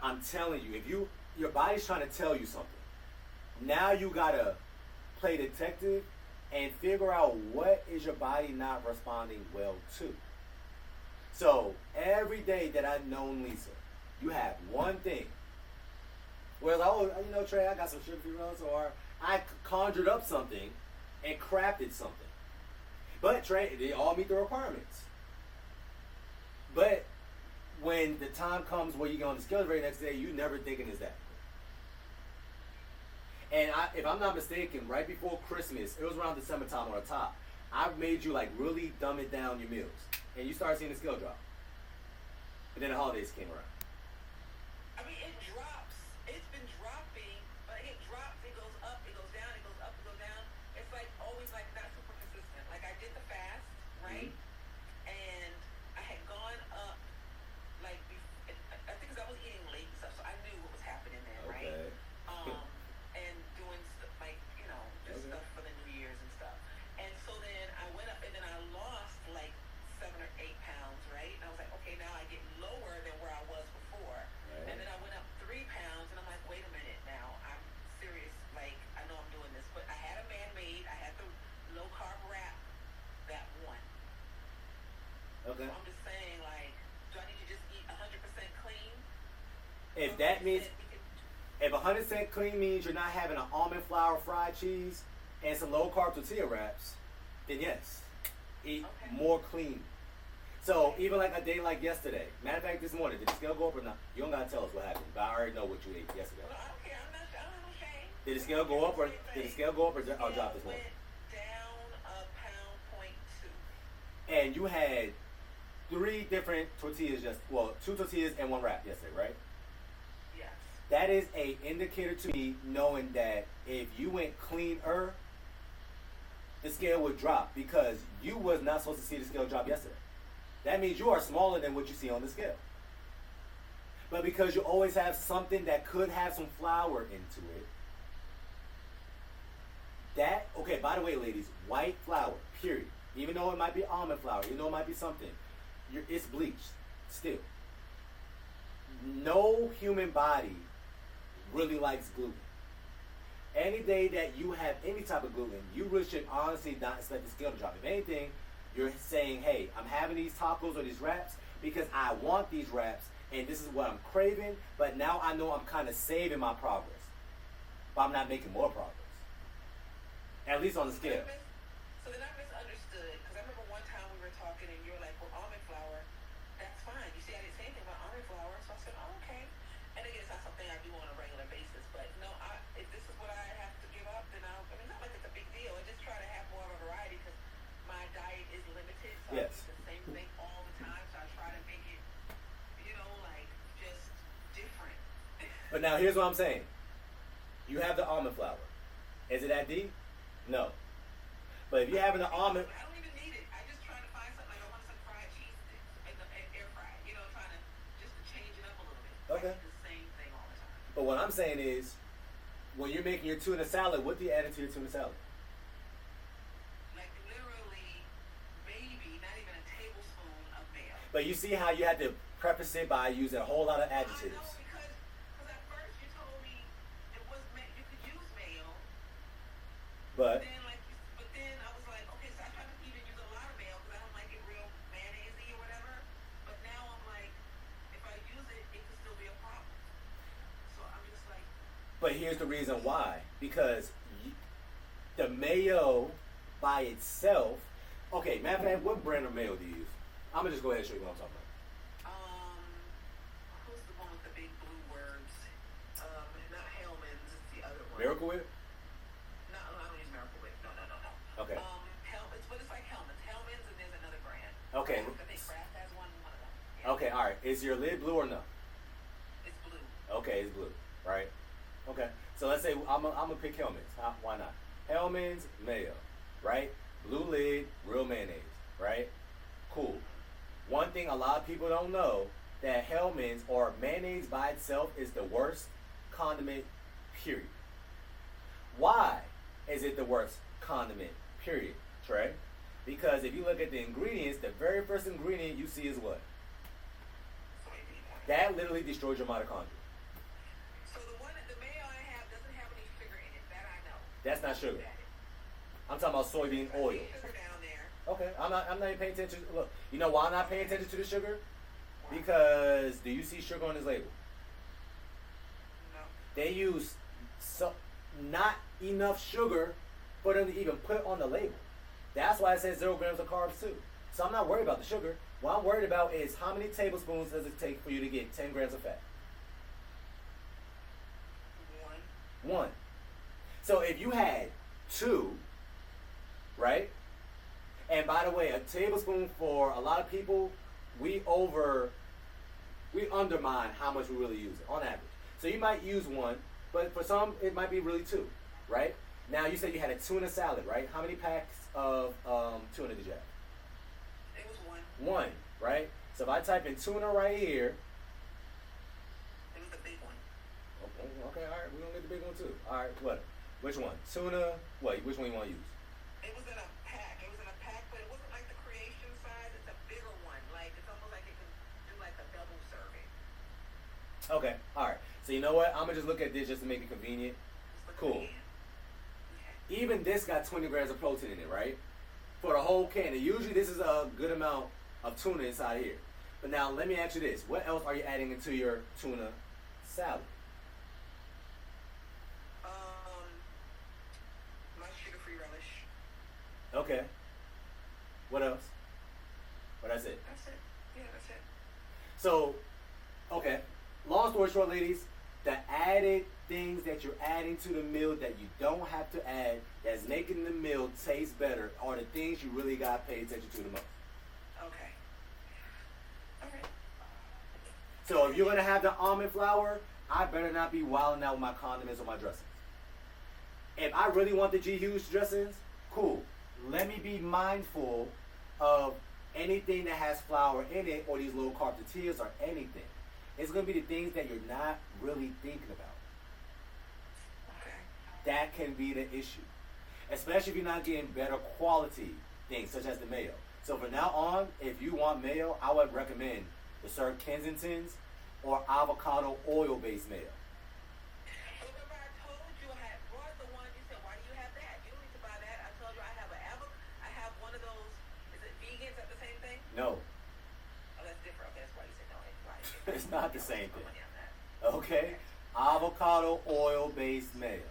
I'm telling you, if your body's trying to tell you something, now you gotta play detective and figure out what is your body not responding well to. So every day that I've known Lisa, you have one thing. Whereas, Trey, I got some sugar free runs, or I conjured up something and crafted something. But Trey, they all meet the requirements. But when the time comes where you get on the scale the very next day, you never thinking is that. And if I'm not mistaken, right before Christmas, it was around December time on the top, I made you like really dumb it down your meals. And you start seeing the scale drop. And then the holidays came around. I mean, it drops. It's been dropping, but it drops, it goes up, it goes down, it goes up, it goes down. It's like always like not super consistent. Like I did the fast, right? Mm-hmm. And I had gone up, like, I think because I was eating late and stuff, so I knew what was happening then, okay. Right? And doing stuff like, just okay. Stuff for the New Year's and stuff. And so then I went up, and then I lost like 7 or 8 pounds, right? And I was like, okay, now I get lower than where I was before. Right. And then I went up 3 pounds, and I'm like, wait a minute now, I'm serious. Like, I know I'm doing this, but I had a man-made, I had the low-carb wrap, that one. Okay. So I'm just saying, like, do I need to just eat 100% clean? If that means, if 100% clean means you're not having an almond flour fried cheese and some low-carb tortilla wraps, then yes, eat more clean. So even like a day like yesterday, matter of fact, this morning, did the scale go up or not? You don't gotta tell us what happened, but I already know what you ate yesterday. Well, I don't care. I'm not ashamed. Did the scale go up or drop this morning? Down a pound, 0.2. And you had 3 different tortillas, 2 tortillas and 1 wrap yesterday, right? Yes. That is a indicator to me, knowing that if you went cleaner, the scale would drop, because you was not supposed to see the scale drop yesterday. That means you are smaller than what you see on the scale. But because you always have something that could have some flour into it, by the way, ladies, white flour, period. Even though it might be almond flour, even though it might be something, it's bleached still. No human body really likes gluten. Any day that you have any type of gluten, you really should honestly not expect the scale to drop. If anything, you're saying, hey, I'm having these tacos or these wraps because I want these wraps and this is what I'm craving, but now I know I'm kind of saving my progress, but I'm not making more progress. At least on the scale. So then I misunderstood, because I remember one time we were talking and you were like, well, almond flour, that's fine. You see, I didn't say anything about almond flour, so I said, oh, okay. And again, it's not something I do on a regular basis, but no, if this is what I have to give up, then it's not like it's a big deal. I just try to have more of a variety, because my diet is limited, so yes. I eat the same thing all the time, so I try to make it now here's what I'm saying. You have the almond flour. Is it that deep? No. But if you're having the almond... I don't even need it. I just trying to find something like I want some fried cheese sticks and air fry. You know, trying to just to change it up a little bit. Okay. I eat the same thing all the time. But what I'm saying is, when you're making your tuna salad, what do you add into your tuna salad? Like literally, maybe not even a tablespoon of mayo. But you see how you had to preface it by using a whole lot of I adjectives. know because at first you told me it was you could use mayo. But But then I was like, okay, so I try to even use a lot of mayo because I don't like it real mayonnaise-y or whatever. But now I'm like, if I use it, it could still be a problem. So I'm just like, but here's the reason why. Because the mayo by itself... Okay, matter of fact, what brand of mayo do you use? I'm going to just go ahead and show you what I'm talking about. who's the one with the big blue words? Not Hellman's, it's the other one. Miracle Whip? No, I don't use Miracle Whip. No. Okay. But it's like Hellman's. Hellman's and there's another brand. Okay. I think Kraft has one of them. Yeah. Okay, alright. Is your lid blue or no? It's blue. Okay, it's blue, right? Okay. So let's say I'm gonna pick Hellman's. Why not? Hellman's mayo, right? Blue lid, real mayonnaise, right? Cool. One thing a lot of people don't know, that Hellman's or mayonnaise by itself is the worst condiment, period. Why is it the worst condiment, period, Trey? Because if you look at the ingredients, the very first ingredient you see is what? That literally destroys your mitochondria. So the mayo I have doesn't have any sugar in it. That I know. That's not sugar. I'm talking about soybean I oil. see sugar down there. Okay, I'm not even paying attention. Look, you know why I'm not paying attention to the sugar? Because do you see sugar on this label? No. They use not enough sugar for them to even put on the label. That's why it says 0 grams of carbs too. So I'm not worried about the sugar. What I'm worried about is how many tablespoons does it take for you to get 10 grams of fat? One. So if you had 2, right? And by the way, a tablespoon for a lot of people, we undermine how much we really use it on average. So you might use 1, but for some it might be really 2, right? Now you said you had a tuna salad, right? How many packs of tuna did you have? It was 1. 1, right? So if I type in tuna right here, It was the big one. okay, all right, we're gonna get the big one too. All right, what? Which one? Tuna. What? Which one you want to use? It was in a pack. But it wasn't like the creation size. It's a bigger one. Like it's almost like it could do like a double serving. Okay, all right. So you know what? I'm gonna just look at this just to make it convenient. Cool. Okay. Even this got 20 grams of protein in it, right? For the whole can. And usually this is a good amount of tuna inside here. But now let me ask you this. What else are you adding into your tuna salad? My sugar-free relish. Okay. What else? Well, that's it. That's it. Yeah, that's it. So, okay. Long story short, ladies, the added things that you're adding to the meal that you don't have to add, that's making the meal taste better, are the things you really got to pay attention to the most. Okay. Okay. So if you're going to have the almond flour, I better not be wilding out with my condiments or my dressings. If I really want the G Hughes dressings, cool. Let me be mindful of anything that has flour in it, or these low carb tortillas, or anything. It's going to be the things that you're not really thinking about. Okay. That can be the issue. Especially if you're not getting better quality things, such as the mayo. So from now on, if you want mayo, I would recommend the Sir Kensington's or avocado oil-based mayo. So remember I told you I had brought the one, you said, why do you have that? You don't need to buy that. I told you I have one of those, is it vegan? Is that the same thing? No, Oh, that's different. Okay, that's why you said no. It's right. it's not the same Put thing. money on that. Okay? Avocado oil-based mayo.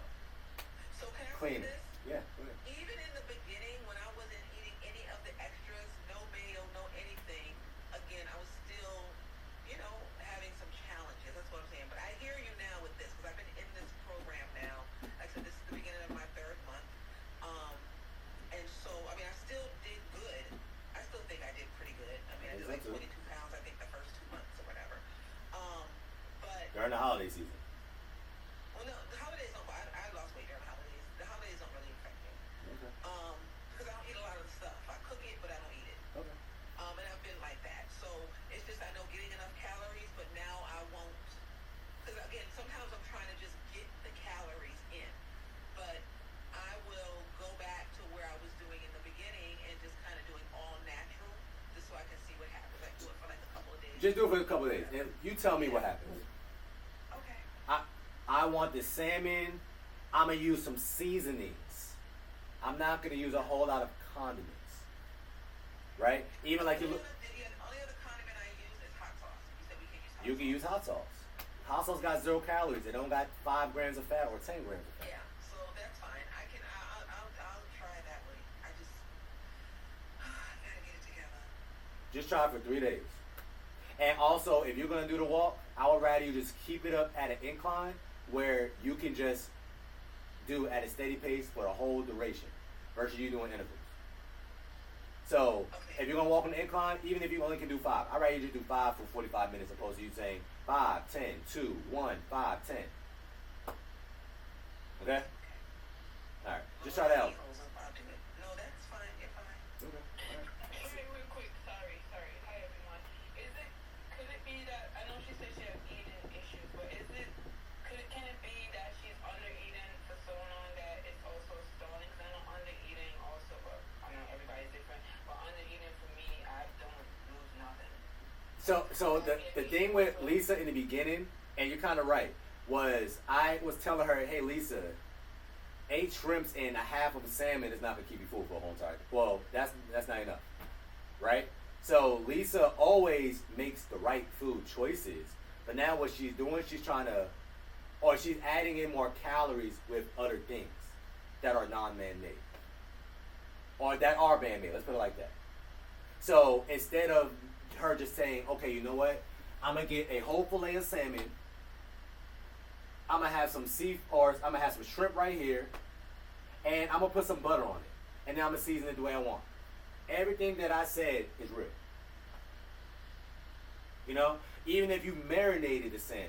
So can I Clean say it. this? Yeah, go ahead. Even in the beginning, when I wasn't eating any of the extras, no mayo, no anything, again, I was still, having some challenges. That's what I'm saying. But I hear you now with this, because I've been in this program now. Like I said, this is the beginning of my 3rd month. And so, I still did good. I still think I did pretty good. I did like 22 pounds, I think, the first 2 months or whatever. But During the holiday season. Just do it for a couple of days, and you tell me what happens. Okay. I want the salmon. I'm gonna use some seasonings. I'm not gonna use a whole lot of condiments, right? Even like you look. The only other condiment I use is hot sauce. You said we can use hot You sauce. can use hot sauce. Hot sauce got 0 calories. It don't got 5 grams of fat or 10 grams of fat. Yeah, so that's fine. I'll try that way. I gotta get it together. Just try it for 3 days. And also, if you're gonna do the walk, I would rather you just keep it up at an incline where you can just do at a steady pace for the whole duration versus you doing intervals. So if you're gonna walk on the incline, even if you only can do 5, I'd rather you just do 5 for 45 minutes opposed to you saying 5, 10, 2, 1, 5, 10. Okay? Alright, just try that out. No, that's fine. You're fine. Okay. Real quick, sorry. Hi everyone. Could it be that I know she said she has eating issues, but can it be that she's under eating for so long that it's also stalling? Because I know under eating also, but I know everybody's different. But under eating for me, I don't lose nothing. So the thing with Lisa in the beginning, and you're kind of right, was I was telling her, hey Lisa, 8 shrimps and a half of a salmon is not gonna keep you full for a whole entire. Well, that's not enough, right? So Lisa always makes the right food choices, but now what she's doing, she's adding in more calories with other things that are non-man-made, or that are man-made. Let's put it like that. So instead of her just saying, okay, you know what, I'm gonna get a whole fillet of salmon. I'm gonna have some I'm gonna have some shrimp right here, and I'm gonna put some butter on it, and then I'm gonna season it the way I want. Everything that I said is real. You know, even if you marinated the salmon,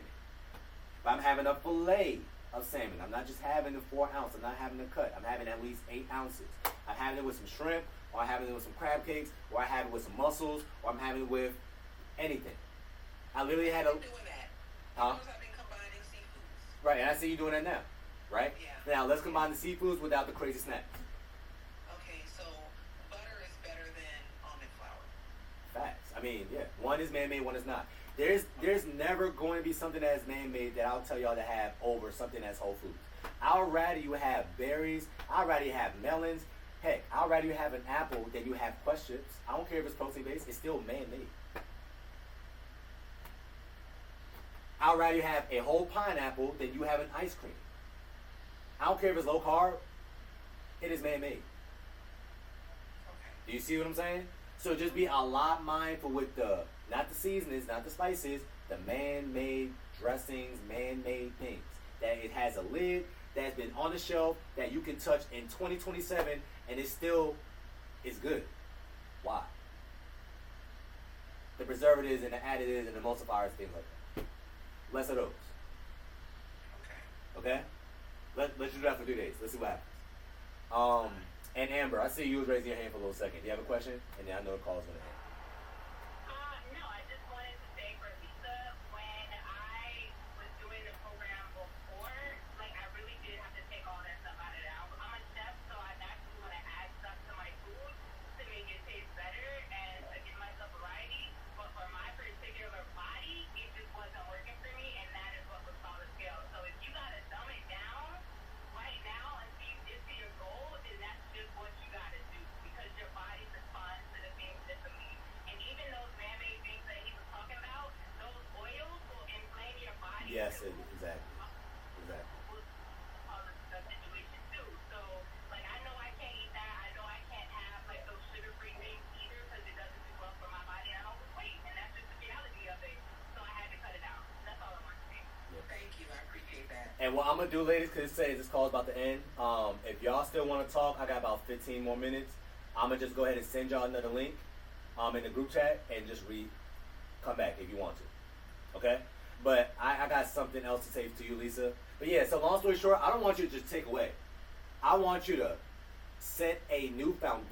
if I'm having a fillet of salmon, I'm not just having the 4 ounce. I'm not having a cut. I'm having at least 8 ounces. I'm having it with some shrimp, or I'm having it with some crab cakes, or I have it with some mussels, or I'm having it with anything. I literally had a. Doing that. Huh? I've been combining seafoods. Right, and I see you doing that now, right? Yeah. Now let's combine the seafoods without the crazy snacks. Okay, so butter is better than almond flour. Facts. I mean, yeah, one is man-made, one is not. There's never going to be something that is man-made that I'll tell y'all to have over something that's whole foods. I'd rather you have berries. I'd rather you have melons. Heck, I'd rather you have an apple than you have Quest chips. I don't care if it's protein-based. It's still man-made. I'd rather you have a whole pineapple than you have an ice cream. I don't care if it's low carb. It is man-made. Okay. Do you see what I'm saying? So just be a lot mindful with not the seasonings, not the spices, the man-made dressings, man-made things. That it has a lid, that's been on the shelf, that you can touch in 2027, and it still is good. Why? The preservatives and the additives and the emulsifiers, things like that. Less of those. Okay. Okay? Let's do that for 2 days. Let's see what happens. And Amber, I see you was raising your hand for a little second. Do you have a question? And then I know the call's gonna end. No, I just wanted to say for Lisa, when I was doing the program before, like I really did have to take all that stuff out of it. I'm a chef, so I naturally want to add stuff to my food to make it taste better and to give myself variety. But for my particular body, it just wasn't working for me, and that is what was called a scale. So if you gotta dumb it down right now and see get to your goal, then that's just what you gotta do because your body responds to the things differently. And even those man-made things that he was talking about, those oils will inflame your body. Yes, too. exactly. The situation too. So, like, I know I can't eat that. I know I can't have like those sugar-free things either because it doesn't do well for my body. I don't lose weight, and that's just the reality of it. So I had to cut it out. That's all I want to say. Thank you. I appreciate that. And what I'm gonna do, ladies, because it says this call's about to end. If y'all still want to talk, I got about 15 more minutes. I'm gonna just go ahead and send y'all another link in the group chat and just come back if you want to. Okay? But I got something else to say to you, Lisa. But yeah, so long story short, I don't want you to just take away. I want you to set a new foundation.